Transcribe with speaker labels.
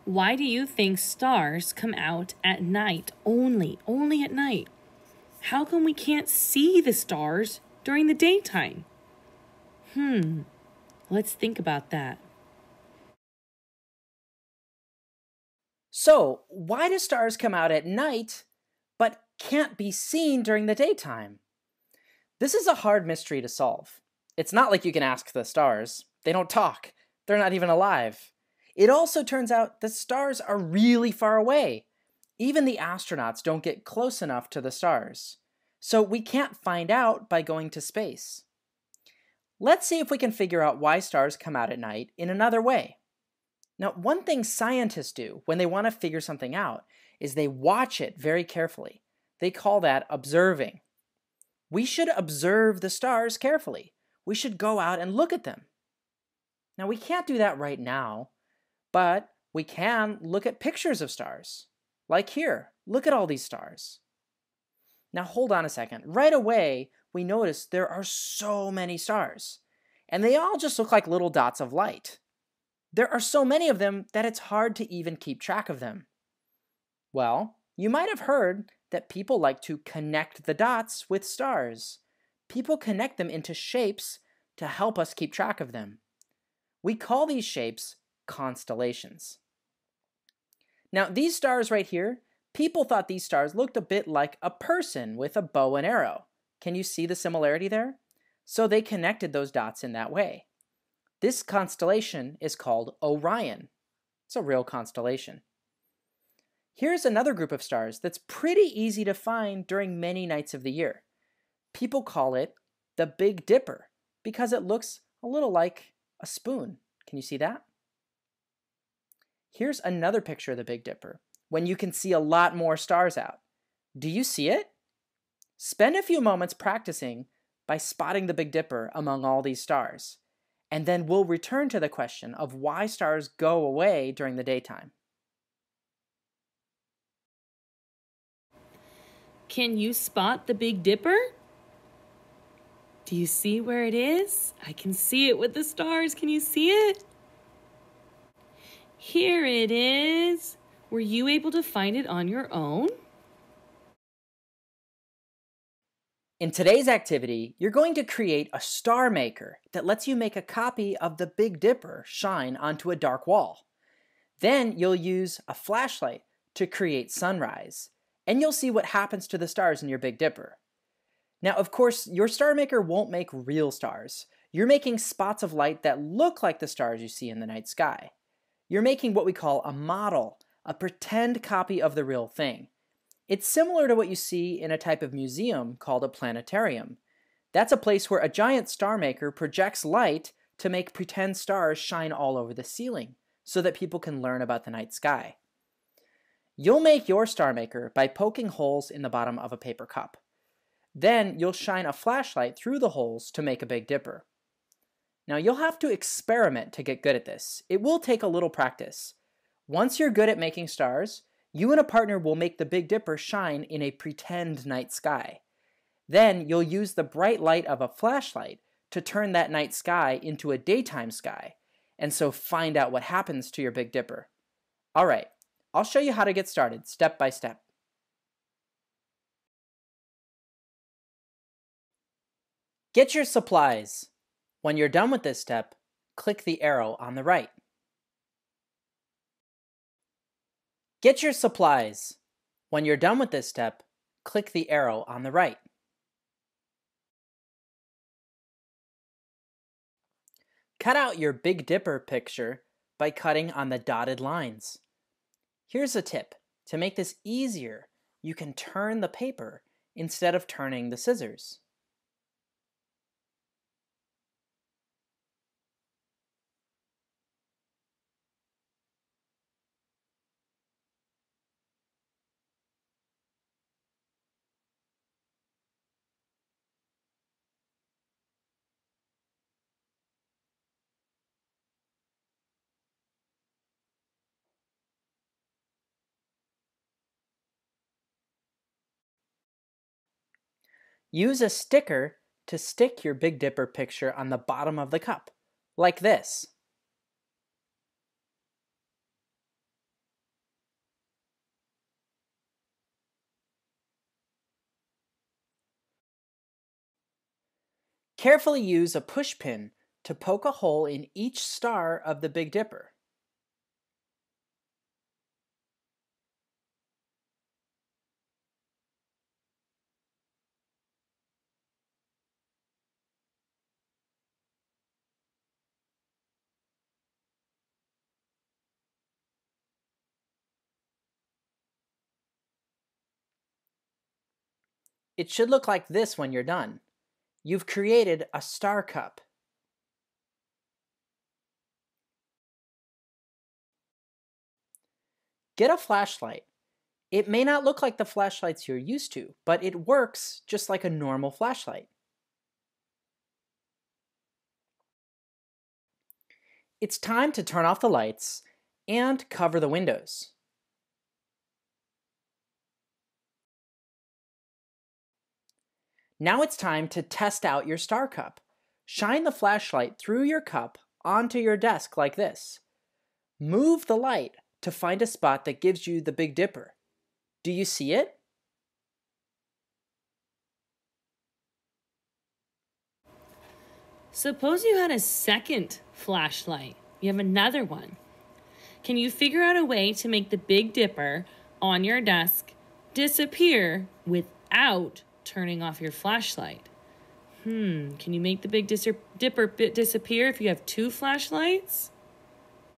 Speaker 1: Why do you think stars come out at night only? Only at night. How come we can't see the stars during the daytime? Let's think about that.
Speaker 2: So, why do stars come out at night but can't be seen during the daytime? This is a hard mystery to solve. It's not like you can ask the stars. They don't talk. They're not even alive. It also turns out the stars are really far away. Even the astronauts don't get close enough to the stars. So we can't find out by going to space. Let's see if we can figure out why stars come out at night in another way. Now, one thing scientists do when they want to figure something out is they watch it very carefully. They call that observing. We should observe the stars carefully. We should go out and look at them. Now, we can't do that right now, but we can look at pictures of stars. Like here, look at all these stars. Now, hold on a second. Right away, we notice there are so many stars, and they all just look like little dots of light. There are so many of them that it's hard to even keep track of them. Well, you might have heard that people like to connect the dots with stars. People connect them into shapes to help us keep track of them. We call these shapes constellations. Now, these stars right here, people thought these stars looked a bit like a person with a bow and arrow. Can you see the similarity there? So they connected those dots in that way. This constellation is called Orion. It's a real constellation. Here's another group of stars that's pretty easy to find during many nights of the year. People call it the Big Dipper because it looks a little like a spoon. Can you see that? Here's another picture of the Big Dipper when you can see a lot more stars out. Do you see it? Spend a few moments practicing by spotting the Big Dipper among all these stars. And then we'll return to the question of why stars go away during the daytime.
Speaker 1: Can you spot the Big Dipper? Do you see where it is? I can see it with the stars. Can you see it? Here it is. Were you able to find it on your own?
Speaker 2: In today's activity, you're going to create a star maker that lets you make a copy of the Big Dipper shine onto a dark wall. Then you'll use a flashlight to create sunrise, and you'll see what happens to the stars in your Big Dipper. Now, of course, your star maker won't make real stars. You're making spots of light that look like the stars you see in the night sky. You're making what we call a model, a pretend copy of the real thing. It's similar to what you see in a type of museum called a planetarium. That's a place where a giant star maker projects light to make pretend stars shine all over the ceiling so that people can learn about the night sky. You'll make your star maker by poking holes in the bottom of a paper cup. Then you'll shine a flashlight through the holes to make a Big Dipper. Now you'll have to experiment to get good at this. It will take a little practice. Once you're good at making stars, you and a partner will make the Big Dipper shine in a pretend night sky. Then you'll use the bright light of a flashlight to turn that night sky into a daytime sky, and so find out what happens to your Big Dipper. All right, I'll show you how to get started step by step. Get your supplies. When you're done with this step, click the arrow on the right. Get your supplies. When you're done with this step, click the arrow on the right. Cut out your Big Dipper picture by cutting on the dotted lines. Here's a tip. To make this easier, you can turn the paper instead of turning the scissors. Use a sticker to stick your Big Dipper picture on the bottom of the cup, like this. Carefully use a push pin to poke a hole in each star of the Big Dipper. It should look like this when you're done. You've created a star cup. Get a flashlight. It may not look like the flashlights you're used to, but it works just like a normal flashlight. It's time to turn off the lights and cover the windows. Now it's time to test out your star cup. Shine the flashlight through your cup onto your desk like this. Move the light to find a spot that gives you the Big Dipper. Do you see it?
Speaker 1: Suppose you had a second flashlight. You have another one. Can you figure out a way to make the Big Dipper on your desk disappear without turning off your flashlight? Can you make the Big Dipper disappear if you have two flashlights?